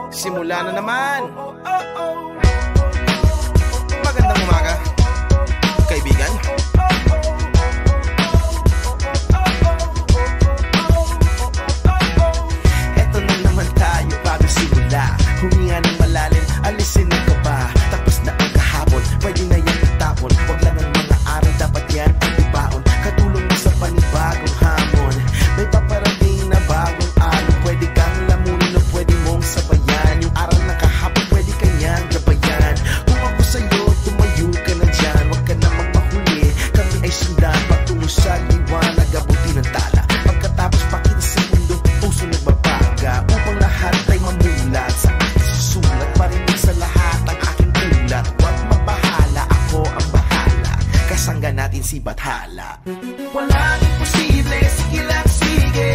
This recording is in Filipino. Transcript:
Simula na naman. Magandang umaga, kaibigan. Eto na naman tayo bago simula. Huminga ng malalim, alisin ang kaba. Tapos na ang kahapon, pwede na yan itapon. Huwag lang ang mga araw, dapat yan ang ibaon. Katulong mo sa panibagong hamon. May paparating na bagong araw. Pwede kang lamunin o pwede mong sabayan. Yung araw na kahapon, pwede kanyang gabayan. Kung ako sa'yo, tumayo ka na dyan. Huwag ka namang mahuli, kami ay sundan patungo sa liwanag, abuti ng tala. Pagkatapos pakita sa mundo, puso nagbabaga. Upang lahat ay mamulat sa aking susulat. Marinig sa lahat ang aking ulat. Huwag mabahala, ako ang bahala. Kasangga natin si Bathala. Walang imposible, sige lang sige.